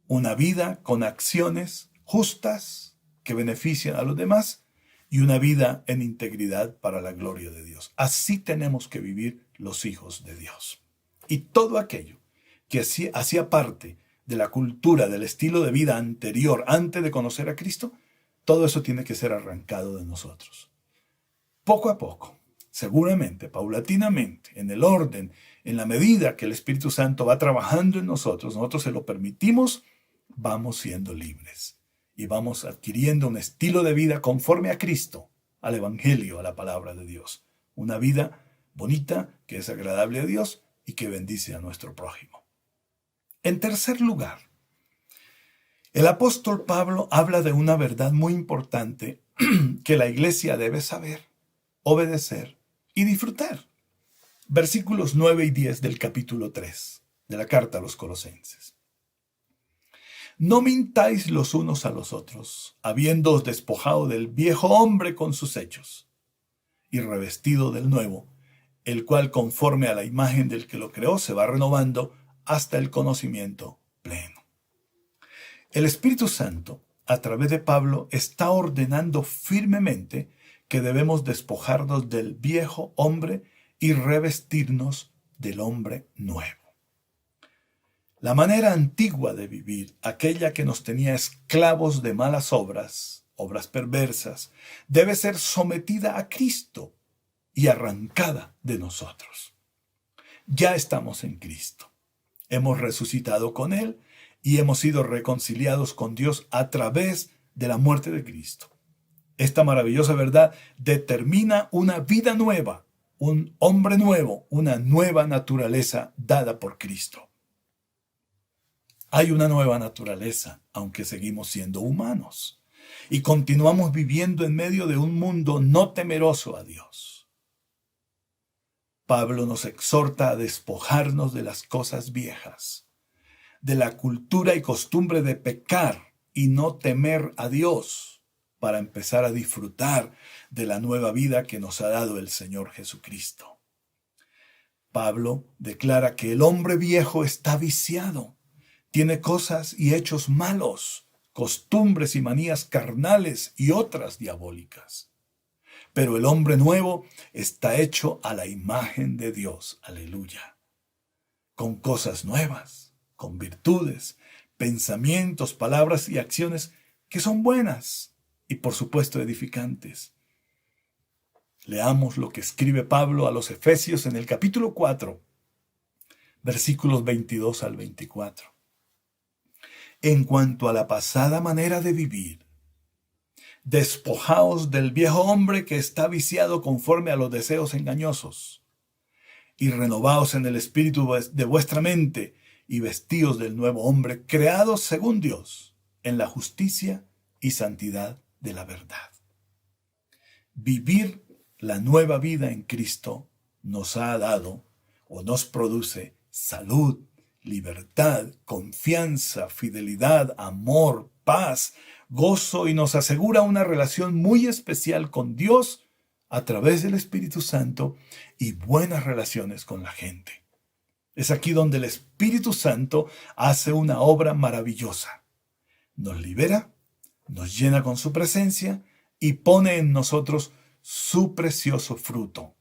una vida con acciones justas que benefician a los demás y una vida en integridad para la gloria de Dios. Así tenemos que vivir los hijos de Dios. Y todo aquello que hacía parte de la cultura, del estilo de vida anterior, antes de conocer a Cristo, todo eso tiene que ser arrancado de nosotros. Poco a poco, seguramente, paulatinamente, en el orden, en la medida que el Espíritu Santo va trabajando en nosotros se lo permitimos, vamos siendo libres y vamos adquiriendo un estilo de vida conforme a Cristo, al Evangelio, a la palabra de Dios. Una vida bonita, que es agradable a Dios y que bendice a nuestro prójimo. En tercer lugar, el apóstol Pablo habla de una verdad muy importante que la iglesia debe saber, obedecer y disfrutar. Versículos 9 y 10 del capítulo 3 de la carta a los Colosenses. No mintáis los unos a los otros, habiéndoos despojado del viejo hombre con sus hechos, y revestido del nuevo, el cual conforme a la imagen del que lo creó se va renovando hasta el conocimiento pleno. El Espíritu Santo, a través de Pablo, está ordenando firmemente que debemos despojarnos del viejo hombre y revestirnos del hombre nuevo. La manera antigua de vivir, aquella que nos tenía esclavos de malas obras, obras perversas, debe ser sometida a Cristo y arrancada de nosotros. Ya estamos en Cristo. Hemos resucitado con Él y hemos sido reconciliados con Dios a través de la muerte de Cristo. Esta maravillosa verdad determina una vida nueva, un hombre nuevo, una nueva naturaleza dada por Cristo. Hay una nueva naturaleza, aunque seguimos siendo humanos, y continuamos viviendo en medio de un mundo no temeroso a Dios. Pablo nos exhorta a despojarnos de las cosas viejas, de la cultura y costumbre de pecar y no temer a Dios, para empezar a disfrutar de la nueva vida que nos ha dado el Señor Jesucristo. Pablo declara que el hombre viejo está viciado, tiene cosas y hechos malos, costumbres y manías carnales y otras diabólicas. Pero el hombre nuevo está hecho a la imagen de Dios, aleluya, con cosas nuevas, con virtudes, pensamientos, palabras y acciones que son buenas y por supuesto edificantes. Leamos lo que escribe Pablo a los Efesios en el capítulo 4, versículos 22 al 24. En cuanto a la pasada manera de vivir, despojaos del viejo hombre que está viciado conforme a los deseos engañosos, y renovaos en el espíritu de vuestra mente, y vestíos del nuevo hombre, creados según Dios, en la justicia y santidad de la verdad. Vivir la nueva vida en Cristo nos ha dado o nos produce salud, libertad, confianza, fidelidad, amor, paz, gozo y nos asegura una relación muy especial con Dios a través del Espíritu Santo y buenas relaciones con la gente. Es aquí donde el Espíritu Santo hace una obra maravillosa. Nos libera, nos llena con su presencia y pone en nosotros su precioso fruto.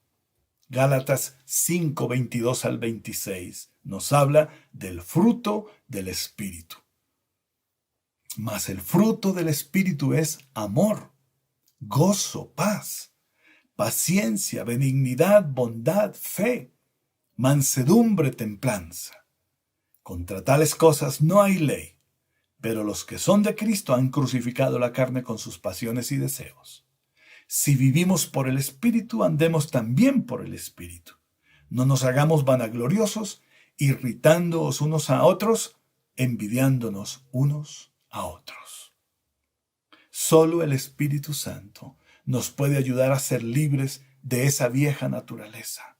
Gálatas 5, 22 al 26 nos habla del fruto del Espíritu. Mas el fruto del Espíritu es amor, gozo, paz, paciencia, benignidad, bondad, fe, mansedumbre, templanza. Contra tales cosas no hay ley, pero los que son de Cristo han crucificado la carne con sus pasiones y deseos. Si vivimos por el Espíritu, andemos también por el Espíritu. No nos hagamos vanagloriosos, irritándoos unos a otros, envidiándonos unos a otros. Solo el Espíritu Santo nos puede ayudar a ser libres de esa vieja naturaleza.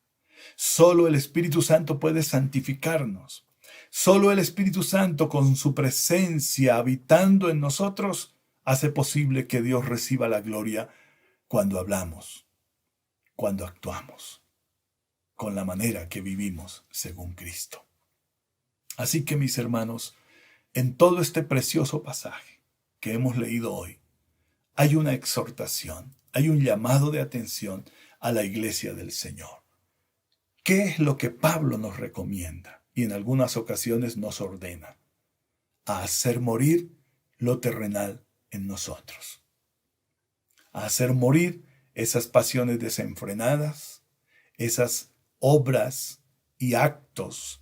Solo el Espíritu Santo puede santificarnos. Solo el Espíritu Santo, con su presencia habitando en nosotros, hace posible que Dios reciba la gloria cuando hablamos, cuando actuamos, con la manera que vivimos según Cristo. Así que, mis hermanos, en todo este precioso pasaje que hemos leído hoy, hay una exhortación, hay un llamado de atención a la iglesia del Señor. ¿Qué es lo que Pablo nos recomienda y en algunas ocasiones nos ordena? A hacer morir lo terrenal en nosotros. A hacer morir esas pasiones desenfrenadas, esas obras y actos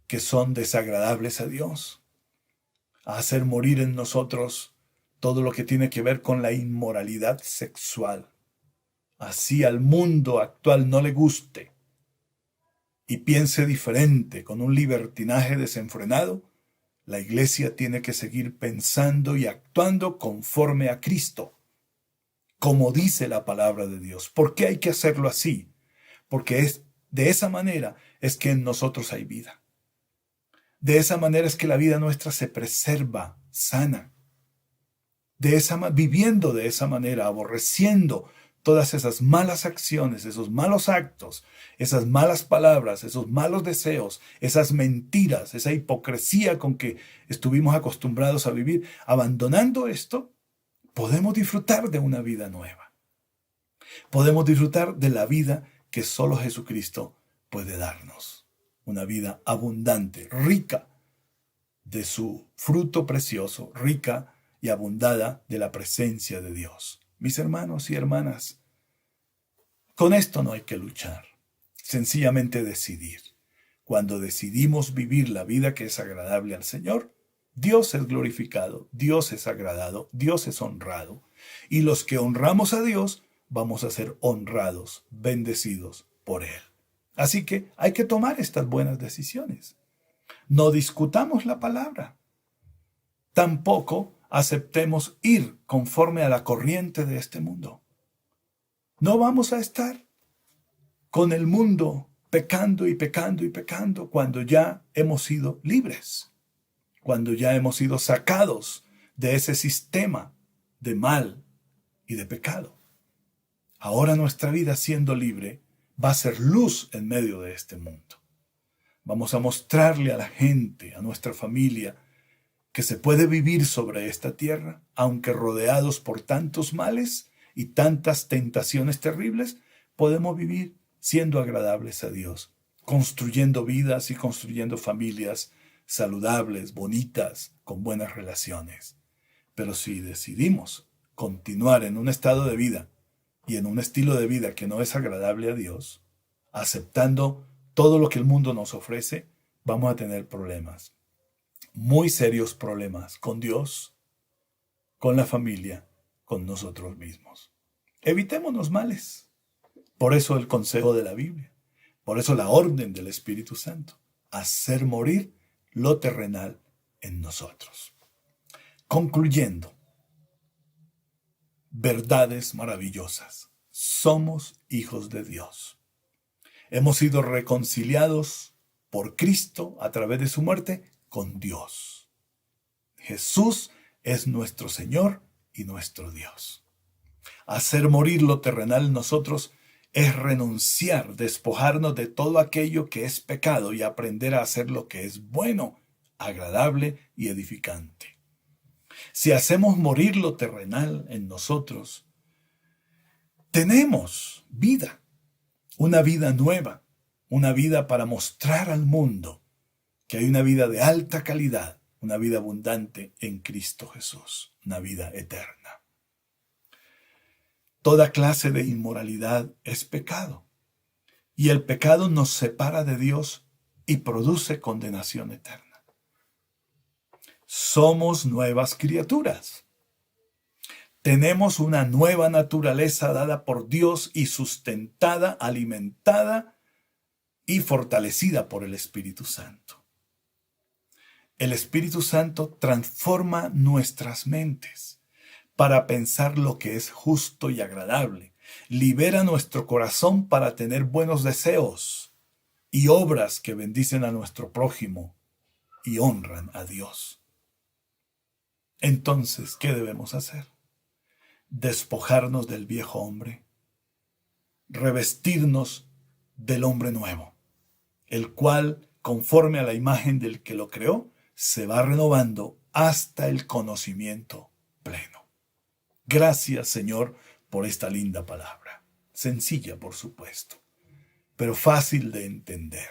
que son desagradables a Dios. A hacer morir en nosotros todo lo que tiene que ver con la inmoralidad sexual. Así al mundo actual no le guste y piense diferente con un libertinaje desenfrenado, la iglesia tiene que seguir pensando y actuando conforme a Cristo, como dice la palabra de Dios. ¿Por qué hay que hacerlo así? Porque es de esa manera es que en nosotros hay vida. De esa manera es que la vida nuestra se preserva, sana. Viviendo de esa manera, aborreciendo todas esas malas acciones, esos malos actos, esas malas palabras, esos malos deseos, esas mentiras, esa hipocresía con que estuvimos acostumbrados a vivir. Abandonando esto, podemos disfrutar de una vida nueva. Podemos disfrutar de la vida que solo Jesucristo puede darnos. Una vida abundante, rica de su fruto precioso, rica y abundada de la presencia de Dios. Mis hermanos y hermanas, con esto no hay que luchar, sencillamente decidir. Cuando decidimos vivir la vida que es agradable al Señor, Dios es glorificado, Dios es agradado, Dios es honrado. Y los que honramos a Dios, vamos a ser honrados, bendecidos por Él. Así que hay que tomar estas buenas decisiones. No discutamos la palabra. Tampoco aceptemos ir conforme a la corriente de este mundo. No vamos a estar con el mundo pecando y pecando y pecando cuando ya hemos sido libres, cuando ya hemos sido sacados de ese sistema de mal y de pecado. Ahora nuestra vida siendo libre va a ser luz en medio de este mundo. Vamos a mostrarle a la gente, a nuestra familia, que se puede vivir sobre esta tierra, aunque rodeados por tantos males y tantas tentaciones terribles, podemos vivir siendo agradables a Dios, construyendo vidas y construyendo familias saludables, bonitas, con buenas relaciones. Pero si decidimos continuar en un estado de vida y en un estilo de vida que no es agradable a Dios, aceptando todo lo que el mundo nos ofrece, vamos a tener problemas, muy serios problemas con Dios, con la familia, con nosotros mismos. Evitémonos males. Por eso el consejo de la Biblia, por eso la orden del Espíritu Santo, hacer morir lo terrenal en nosotros. Concluyendo, verdades maravillosas. Somos hijos de Dios. Hemos sido reconciliados por Cristo a través de su muerte con Dios. Jesús es nuestro Señor y nuestro Dios. Hacer morir lo terrenal en nosotros es renunciar, despojarnos de todo aquello que es pecado y aprender a hacer lo que es bueno, agradable y edificante. Si hacemos morir lo terrenal en nosotros, tenemos vida, una vida nueva, una vida para mostrar al mundo que hay una vida de alta calidad, una vida abundante en Cristo Jesús, una vida eterna. Toda clase de inmoralidad es pecado, y el pecado nos separa de Dios y produce condenación eterna. Somos nuevas criaturas. Tenemos una nueva naturaleza dada por Dios y sustentada, alimentada y fortalecida por el Espíritu Santo. El Espíritu Santo transforma nuestras mentes para pensar lo que es justo y agradable. Libera nuestro corazón para tener buenos deseos y obras que bendicen a nuestro prójimo y honran a Dios. Entonces, ¿qué debemos hacer? Despojarnos del viejo hombre, revestirnos del hombre nuevo, el cual, conforme a la imagen del que lo creó, se va renovando hasta el conocimiento pleno. Gracias, Señor, por esta linda palabra. Sencilla, por supuesto, pero fácil de entender.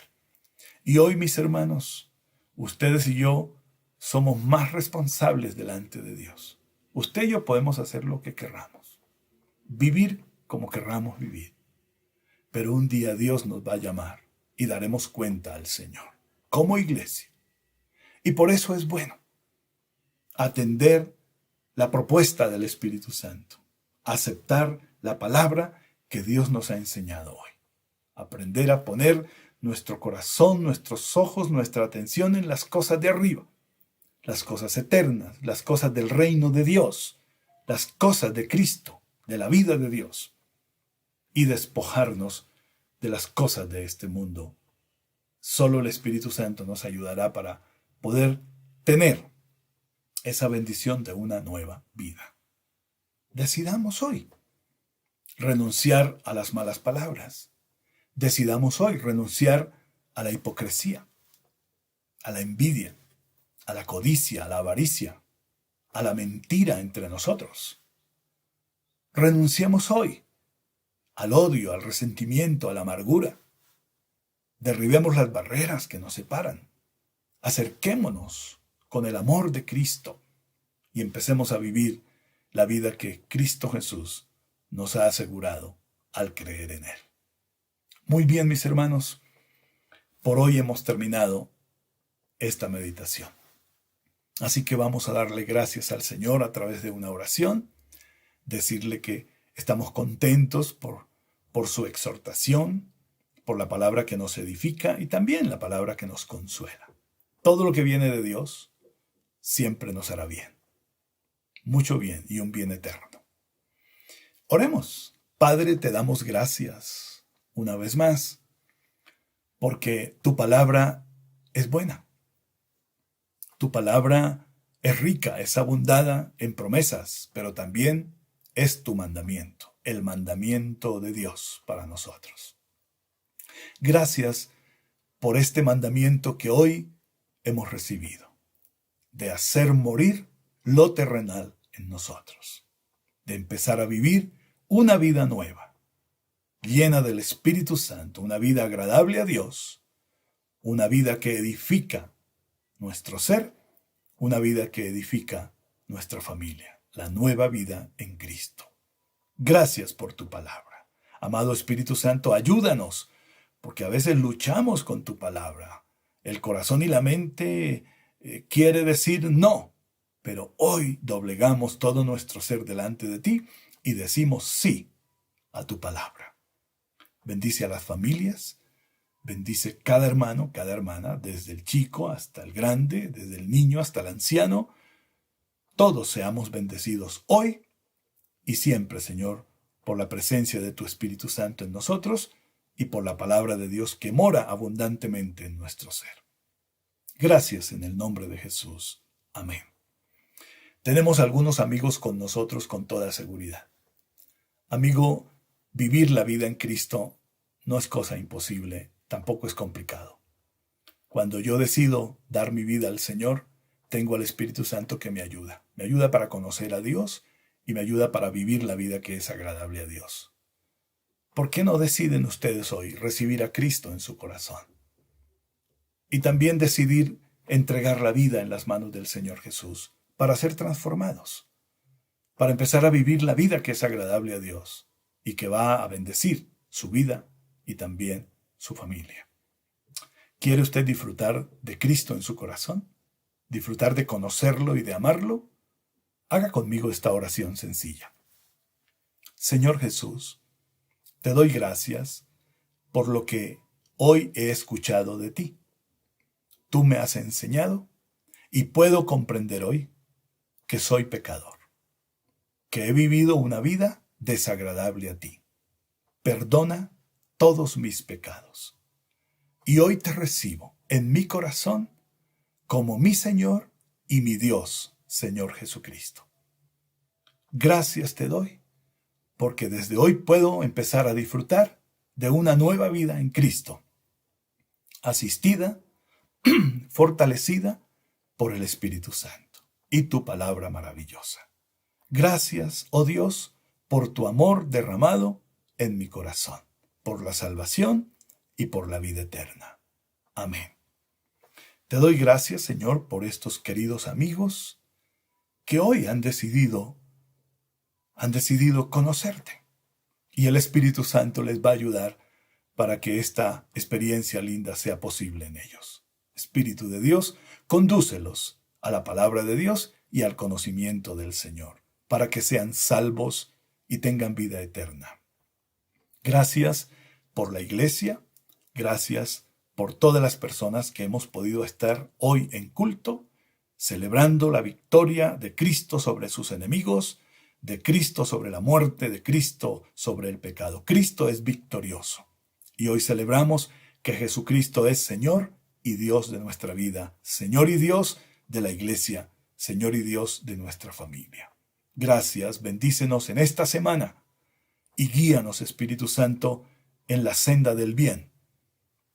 Y hoy, mis hermanos, ustedes y yo somos más responsables delante de Dios. Usted y yo podemos hacer lo que querramos, vivir como querramos vivir. Pero un día Dios nos va a llamar y daremos cuenta al Señor, como iglesia. Y por eso es bueno atender la propuesta del Espíritu Santo, aceptar la palabra que Dios nos ha enseñado hoy, aprender a poner nuestro corazón, nuestros ojos, nuestra atención en las cosas de arriba, las cosas eternas, las cosas del reino de Dios, las cosas de Cristo, de la vida de Dios, y despojarnos de las cosas de este mundo. Solo el Espíritu Santo nos ayudará para poder tener esa bendición de una nueva vida. Decidamos hoy renunciar a las malas palabras. Decidamos hoy renunciar a la hipocresía, a la envidia, a la codicia, a la avaricia, a la mentira entre nosotros. Renunciemos hoy al odio, al resentimiento, a la amargura. Derribemos las barreras que nos separan. Acerquémonos con el amor de Cristo y empecemos a vivir la vida que Cristo Jesús nos ha asegurado al creer en Él. Muy bien, mis hermanos, por hoy hemos terminado esta meditación. Así que vamos a darle gracias al Señor a través de una oración, decirle que estamos contentos por su exhortación, por la palabra que nos edifica y también la palabra que nos consuela. Todo lo que viene de Dios siempre nos hará bien, mucho bien y un bien eterno. Oremos. Padre, te damos gracias una vez más, porque tu palabra es buena. Tu palabra es rica, es abundada en promesas, pero también es tu mandamiento, el mandamiento de Dios para nosotros. Gracias por este mandamiento que hoy hemos recibido, de hacer morir lo terrenal en nosotros, de empezar a vivir una vida nueva, llena del Espíritu Santo, una vida agradable a Dios, una vida que edifica nuestro ser, una vida que edifica nuestra familia, la nueva vida en Cristo. Gracias por tu palabra. Amado Espíritu Santo, ayúdanos, porque a veces luchamos con tu palabra. El corazón y la mente quiere decir no, pero hoy doblegamos todo nuestro ser delante de ti y decimos sí a tu palabra. Bendice a las familias, bendice cada hermano, cada hermana, desde el chico hasta el grande, desde el niño hasta el anciano. Todos seamos bendecidos hoy y siempre, Señor, por la presencia de tu Espíritu Santo en nosotros y por la palabra de Dios que mora abundantemente en nuestro ser. Gracias en el nombre de Jesús. Amén. Tenemos algunos amigos con nosotros con toda seguridad. Amigo, vivir la vida en Cristo no es cosa imposible, tampoco es complicado. Cuando yo decido dar mi vida al Señor, tengo al Espíritu Santo que me ayuda. Me ayuda para conocer a Dios y me ayuda para vivir la vida que es agradable a Dios. ¿Por qué no deciden ustedes hoy recibir a Cristo en su corazón? Y también decidir entregar la vida en las manos del Señor Jesús para ser transformados, para empezar a vivir la vida que es agradable a Dios y que va a bendecir su vida y también su familia. ¿Quiere usted disfrutar de Cristo en su corazón? ¿Disfrutar de conocerlo y de amarlo? Haga conmigo esta oración sencilla. Señor Jesús, te doy gracias por lo que hoy he escuchado de ti. Tú me has enseñado y puedo comprender hoy que soy pecador, que he vivido una vida desagradable a ti. Perdona todos mis pecados. Y hoy te recibo en mi corazón como mi Señor y mi Dios, Señor Jesucristo. Gracias te doy, porque desde hoy puedo empezar a disfrutar de una nueva vida en Cristo, asistida, fortalecida por el Espíritu Santo y tu palabra maravillosa. Gracias, oh Dios, por tu amor derramado en mi corazón, por la salvación y por la vida eterna. Amén. Te doy gracias, Señor, por estos queridos amigos que hoy han decidido conocerte. Y el Espíritu Santo les va a ayudar para que esta experiencia linda sea posible en ellos. Espíritu de Dios, condúcelos a la palabra de Dios y al conocimiento del Señor, para que sean salvos y tengan vida eterna. Gracias por la iglesia, gracias por todas las personas que hemos podido estar hoy en culto, celebrando la victoria de Cristo sobre sus enemigos, de Cristo sobre la muerte, de Cristo sobre el pecado. Cristo es victorioso. Y hoy celebramos que Jesucristo es Señor y Dios de nuestra vida, Señor y Dios de la iglesia, Señor y Dios de nuestra familia. Gracias, bendícenos en esta semana y guíanos, Espíritu Santo, en la senda del bien,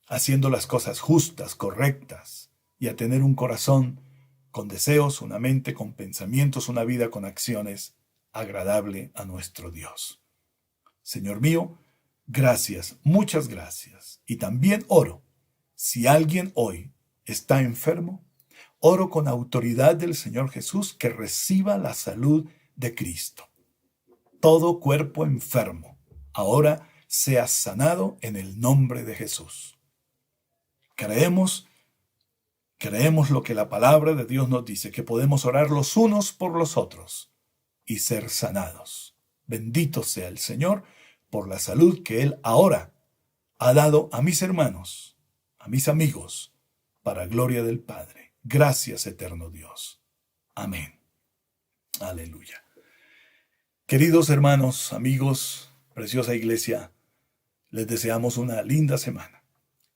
haciendo las cosas justas, correctas, y a tener un corazón con deseos, una mente con pensamientos, una vida con acciones agradable a nuestro Dios. Señor mío, gracias, muchas gracias. Y también oro, si alguien hoy está enfermo oro con autoridad del Señor Jesús que reciba la salud de Cristo. Todo cuerpo enfermo, ahora sea sanado en el nombre de Jesús. Creemos lo que la palabra de Dios nos dice, que podemos orar los unos por los otros y ser sanados. Bendito sea el Señor por la salud que Él ahora ha dado a mis hermanos, a mis amigos, para gloria del Padre. Gracias, eterno Dios. Amén. Aleluya. Queridos hermanos, amigos, preciosa iglesia, les deseamos una linda semana.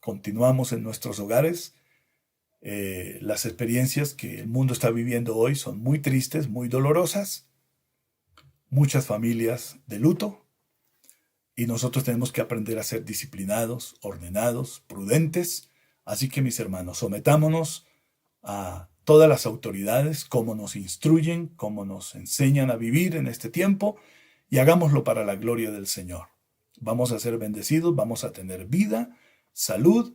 Continuamos en nuestros hogares. Las experiencias que el mundo está viviendo hoy son muy tristes, muy dolorosas. Muchas familias de luto. Y nosotros tenemos que aprender a ser disciplinados, ordenados, prudentes. Así que, mis hermanos, sometámonos a todas las autoridades, cómo nos instruyen, cómo nos enseñan a vivir en este tiempo, y hagámoslo para la gloria del Señor. Vamos a ser bendecidos, vamos a tener vida, salud,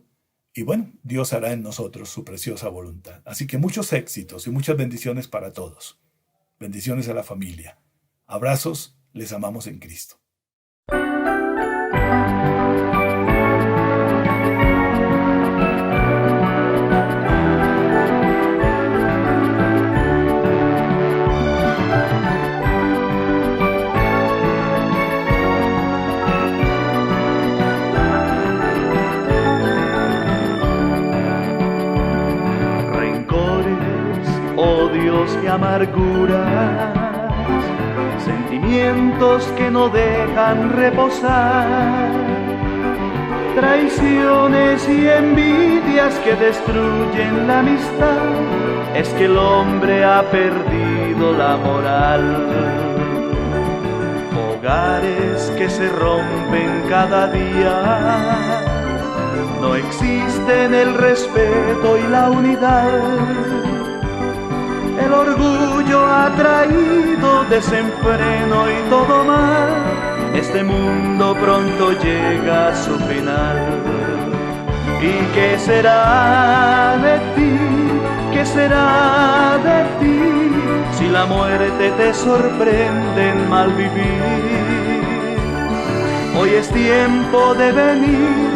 y bueno, Dios hará en nosotros su preciosa voluntad. Así que muchos éxitos y muchas bendiciones para todos. Bendiciones a la familia. Abrazos, les amamos en Cristo. Odios y amarguras, sentimientos que no dejan reposar, traiciones y envidias que destruyen la amistad. Es que el hombre ha perdido la moral. Hogares que se rompen cada día, no existen el respeto y la unidad. El orgullo ha traído desenfreno y todo mal. Este mundo pronto llega a su final. ¿Y qué será de ti? ¿Qué será de ti? Si la muerte te sorprende en mal vivir. Hoy es tiempo de venir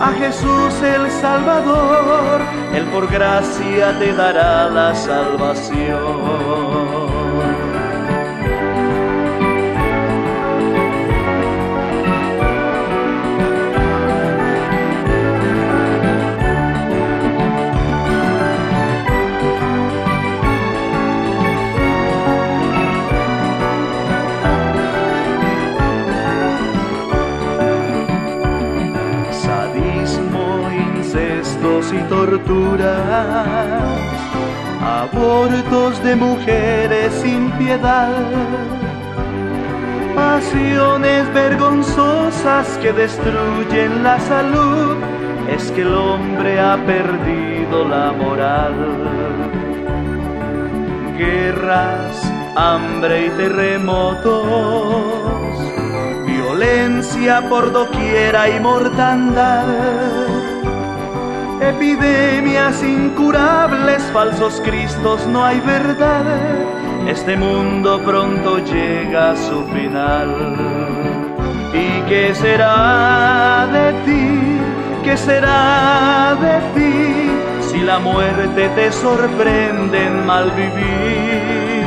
a Jesús el Salvador, Él por gracia te dará la salvación. Y torturas, abortos de mujeres sin piedad, pasiones vergonzosas que destruyen la salud. Es que el hombre ha perdido la moral. Guerras, hambre y terremotos, violencia por doquiera y mortandad. Epidemias incurables, falsos cristos, no hay verdad. Este mundo pronto llega a su final. ¿Y qué será de ti? ¿Qué será de ti? Si la muerte te sorprende en mal vivir.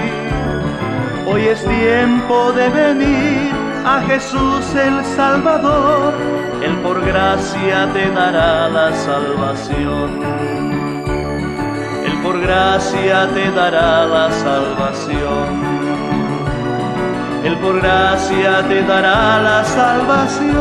Hoy es tiempo de venir a Jesús el Salvador, Él por gracia te dará la salvación. Él por gracia te dará la salvación. Él por gracia te dará la salvación.